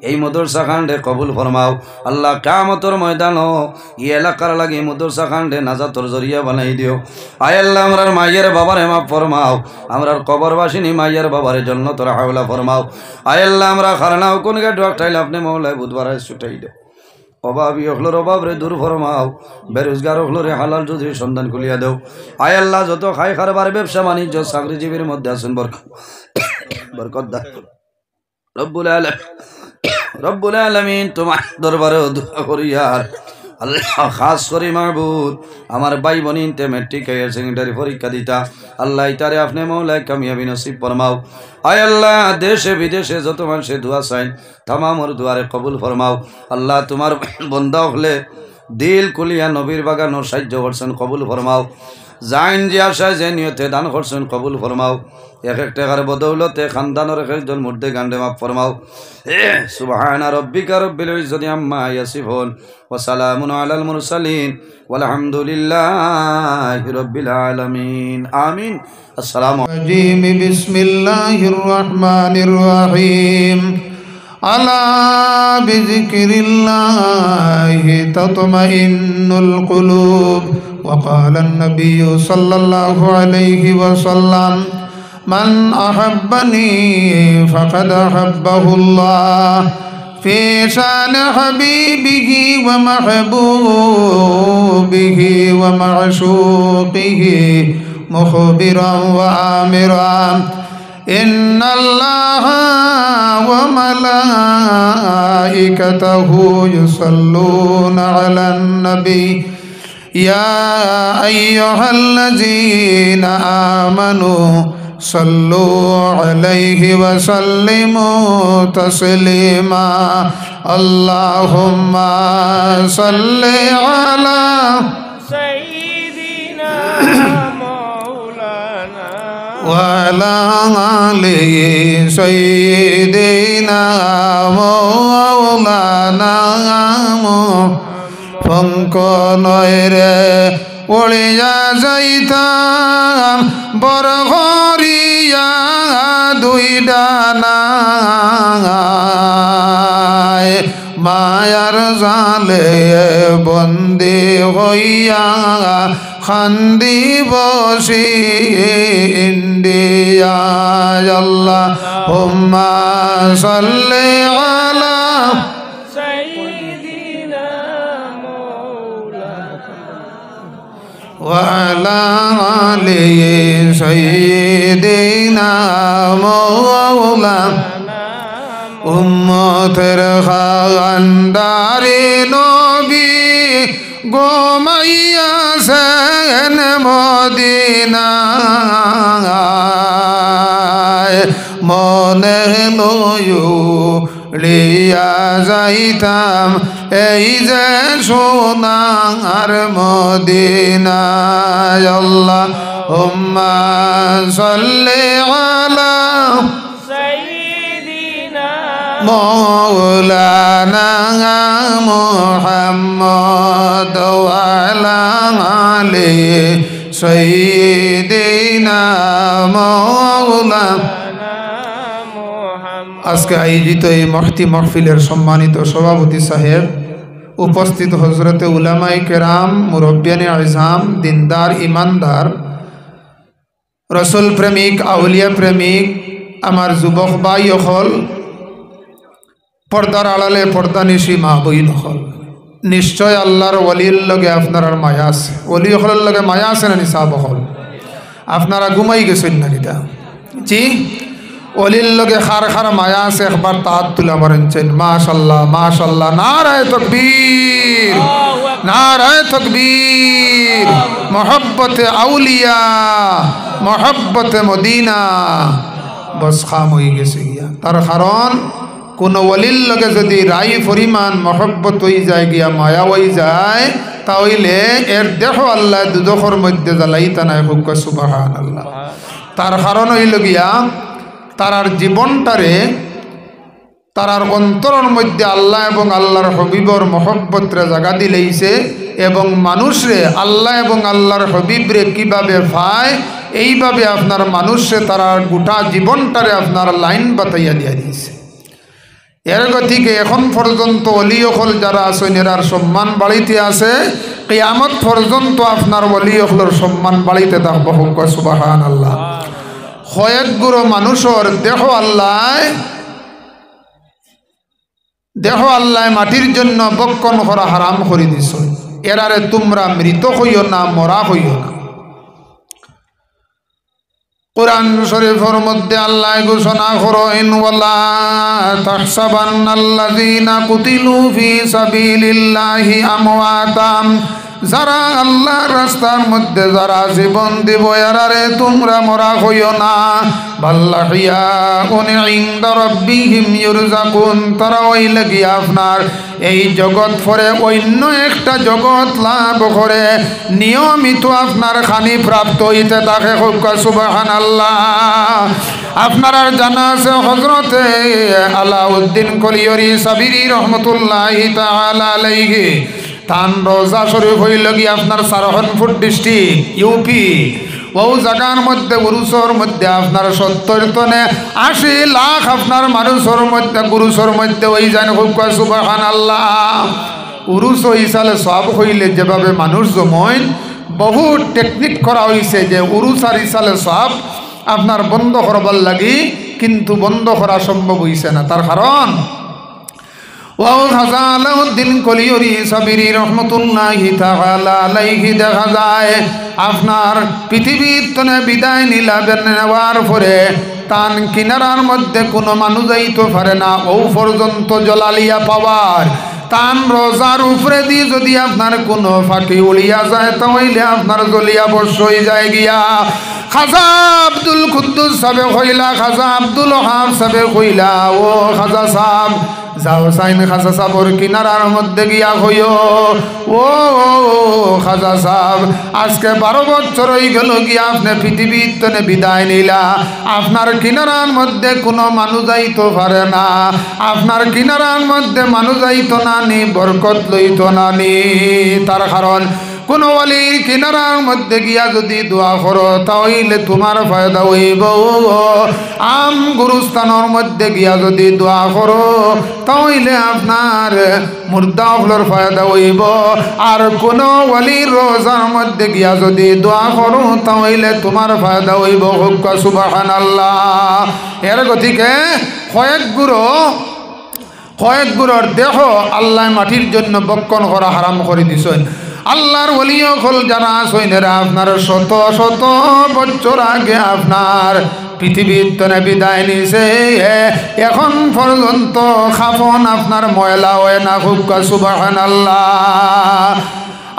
এই মদরসা খান্ডে কবুল ফরমাও আল্লাহ কিয়ামতের ময়দানও এই এলাকার লাগি মদরসা খান্ডে নাজাতর জরিয়া বানাই দিও আয় আল্লাহ আমরার মায়ের বাবারে মাফ ফরমাও আমরার কবরবাসিনী মায়ের বাবারে জান্নাতুল হাওলা ফরমাও আয় আল্লাহ আমরা খারনাও কোন গে ডকটাইলে আপনি মওলা বুধবারে ছুটাই দাও অভাবী হলোর অভাবরে দূর ফরমাও বেরোজগার হলোরে হালাল রুজির সন্ধান খুলিয়া দাও আয় আল্লাহ যত খাই খারবার ব্যবসা বাণিজ্য চাকরিজীবীর মধ্যে আছেন বরকত দান রব্বুল আলামিন তোমার দরবারে দোয়া করি আর আল্লাহ খাস করে মাহবুব আমার ভাই বোনিনতে মেট্রিক হায়ার সেকেন্ডারি পরীক্ষা দিতা আল্লাহ ইতারে আপনি মওলায় কামিয়াবি নসিব ফরমাও আয় আল্লাহ দেশে বিদেশে যত মানুষে দোয়া চাই তামামর দুয়ারে কবুল ফরমাও আল্লাহ তোমার বন্দা হলে দিল কুলিয়া নবীর বাগানোর সাহায্য করছেন কবুল ফরমাও জাইন যে আশায় যে নিয়তে দান করছেন কবুল ফরমাও এক এক টাকার বদৌলতে খানদানের এক একজন মুর্দে গান্ডে মাফ ফরমাও সুবহানা রব্বিকা রব্বিল ইজ্জতি আম্মা ইয়াসিফুন ওয়া সালামুন আলাল মুরসালিন ওয়ালহামদুলিল্লাহি রব্বিল আলামিন আমিন আসসালামু আলাইকুম বিসমিল্লাহির রহমানির রহিম আলা বিযিকরিল্লাহি তাতমাইন্নুল কুলুব ওয়া ক্বালা আন-নাবিয়্যু সাল্লাল্লাহু আলাইহি ওয়াসাল্লাম মান আহাব্বানি ফাকাদ আহাব্বাহুল্লাহ ফি শান হাবিবিহি ওয়া মাহবুবিহি ওয়া মা'শুকিহি মুখবিরান ওয়া আমিরান ইন্নাল্লাহা ওয়া মালাইকাতাহু ইউসাল্লুনা আলান নবী ইয়া আইয়ুহাল্লাযীনা আমানু সাল্লু আলাইহি ওয়া সাল্লিমু তাসলিমা আল্লাহুম্মা সাল্লি আলা সাইয়্যিদিনা মাওলানা ওয়া আলা আলি সাইয়্যিদিনা মাওলানা পঙ্ক নয়রে ওড়িয়া যাইতাম বরঘরিয়া দুই ডানায় মায়ার জালে বন্দী হইয়া খান্দি বসি ইন্ডিয়ায় আল্লাহুম্মা সাল্লি আলা وعلى آل سيدنا مولانا উম্মতের খান্দারে নবী ঘুমাইয়াছেন মদিনায় মনে লইয়া যাইতাম এই যে সোনার মদিনায় আল্লাহুম্মা সাল্লি আলা সাইয়্যিদিনা মাওলানা মুহাম্মদ ওয়া আলা আলি সাইয়্যিদিনা মাওলানা। আজকে আয়োজিত এই মহতি মাহফিলের সম্মানিত সভাপতি সাহেব, উপস্থিত হজরতে উলামায়ে কেরাম, মুরব্বিয়ানে আযম, দিনদার ইমানদার, রসুল প্রেমিক, আউলিয়া প্রেমিক, আমার যুবক ভাই হল, পর্দার আড়ালে পর্দানিশী মা বইন হল, নিশ্চয় আল্লাহর ওলির লগে আপনার মায়া আছে। ওলি হলের লগে মায়া আছে না নিসাব হল? আপনারা ঘুমাই গেছেন না কিতা? জি, অলির লগে খার খার মায়া আছে। একবার তাহাত তুলা মারেনছেন মাশাল্লাহ মাশাল্লাহ। নারায়ে তাকবীর, নারায়ে তাকবীর। মোহব্বতে আউলিয়া, মোহব্বতে মদিনা বস খাম হয়ে গেছে গিয়া। তার কারণ কোন ওলির লগে যদি রাই পরিমাণ মোহব্বত হয়ে যায় গিয়া, মায়া হয়ে যায়, তাহলে এর দেহ আল্লাহ দুদখর মধ্যে জ্বালাইতা নাই। হুক সুবহানাল্লাহ। তার কারণ হইল গিয়া তারার জীবনটারে, তারার অন্তরের মধ্যে আল্লাহ এবং আল্লাহর হবিবর মহব্বতরে জায়গা দিলেইছে, এবং মানুষরে আল্লাহ এবং আল্লাহর হবিবরে কিভাবে পায় এইভাবে আপনার মানুষরে তারার গোটা জীবনটারে আপনার লাইন বাতাইয়া দিয়া দিয়েছে। এর গতিকে এখন পর্যন্ত অলি অকল যারা আছেন এরার সম্মান বাড়িতে আছে, কিয়ামত পর্যন্ত আপনার অলি অকলের সম্মান বাড়িতে থাকবো। সুবহানাল্লাহ। কয়েকগুলো মানুষের দেহ আল্লাহ মাটির জন্য বক্ষণ করা হারাম করে দিছ। এরারে তোমরা মৃত হইও না, মরা হইও না। কুরআন শরীফের মধ্যে আল্লাহ ঘোষণা করেন, ওয়ালা তাহসাবান্নাল্লাযীনা কুতিলু ফি সাবিলিল্লাহি আমওয়াতাম, যারা আল্লাহর রাস্তার মধ্যে যারা জীবন দিব এরারে তোমরা মরা হইও না, বাল্লাহিয়াউন ইনদা রাব্বিহিম ইউরযাকুন, তারা ওই লাগি আপনার এই জগৎ পরে অন্য একটা জগৎ লাভ করে নিয়মিত আপনার খানি প্রাপ্ত হইতে থাকে। সুবহানাল্লাহ। আপনারা জানা আছে হযরতে আলাউদ্দিন কলিয়রি সাবিরি রহমতুল্লাহি তাআলা আলাইহি, তান রোজা শরীফ হইল কি আপনার সারহনপুর ডিস্ট্রিক্ট ইউপি। ও জায়গার মধ্যে উরুসর মধ্যে আপনার 70-80 লাখ আপনার মানুষের মধ্যে গুরুসর মধ্যে ওই যান খুব কয় সুবহানাল্লাহ। উরুস ইসালে সব হইলে যেভাবে মানুষ জময় বহু টেকনিক করা হয়েছে যে উরুস আর ইসালে সব আপনার বন্ধ করবার লাগি, কিন্তু বন্ধ করা সম্ভব হইছে না। তার কারণ আলাউদ্দিন কলিয়রি সাবিরি রহমতুল্লাহি তাআলা আলাইহি দেখা যায় আপনার পৃথিবীর তনে বিদায় নেওয়ার পরে তান কিনারার মধ্যে কোনো মানুষ যাইতে পারে না ও পর্যন্ত জলালিয়া পাওয়ার। তান রোজার উপরে দিয়ে যদি আপনার কোনো ফাঁকি উড়িয়া যায় তাহলে আপনার জলিয়া বর্ষ হয়ে যায় গিয়া। খাজা আব্দুল কুদ্দুস সাহেব কইলা, খাজা আব্দুল ওহাব সাহেব কইলা, ও খাজা সাহেব যাও সাইন খাজা সাহেবর কিনারার মধ্যে গিয়া হইও। ও খাজা সাহেব আজকে 12 বছর হয়ে গেল গিয়া আপনি পৃথিবীর তনে বিদায় নিলা, আপনার কিনারার মধ্যে কোনো মানুষ যাইতে পারে না, আপনার কিনারার মধ্যে মানুষ যাইতো না নি, বরকত লইতো না নি। তার কারণ কোন ওয়ালির কিনারার মধ্যে গিয়া যদি দোয়া করো তাহলে তোমার ফায়দা হইব। আম গুরুস্থানের মধ্যে গিয়া যদি দোয়া করো তাহলে আপনার মুর্দা হলোর ফায়দা হইব। আর কোন ওয়ালির রোজার মধ্যে গিয়া যদি দোয়া করো তাহলে তোমার ফায়দা হইব। সুবহানাল্লাহ। এর গতিকে কয়েকগুলোর দেহ আল্লাহ মাটির জন্য বক্ষণ করা হারাম করে দিছেন। আল্লাহর ওলি হল যারা সৈন্যরা আপনার 100 বছর আগে আপনার পৃথিবীর তনে বিদায় নিছে, এখন পর্যন্ত খাফন আপনার ময়লা হয় না। খুব সুবহানাল্লাহ।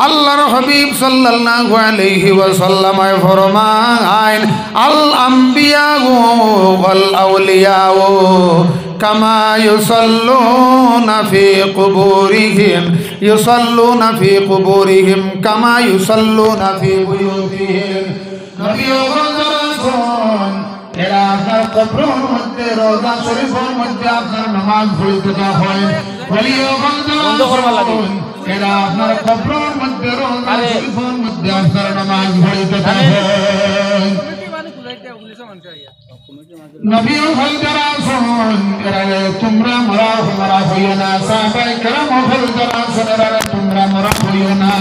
আল্লাহর হাবিব সাল্লাল্লাহু আলাইহি ওয়াসাল্লাম ফরমায়, আল আম্বিয়া ওয়াল আউলিয়া কামা ইউসাল্লুনা ফি কুবুরিহিম কামা ইউসাল্লুনা ফি বুয়ুতিহিম। নবী এরা আপনার কবরের মধ্যে রওজা শরীফের মধ্যে আপনার নামাজ পড়তে হয়। বন্ধ করবার লাগে। এরা আপনার কবরের মধ্যে রওজা শরীফের মধ্যে আপনার নামাজ পড়তে হয়। নবী হল যারা শুন এরা তোমরা মরা হইও না, সাহাবায়ে কেরাম হল যারা শুন এরা তোমরা মরা হইও না।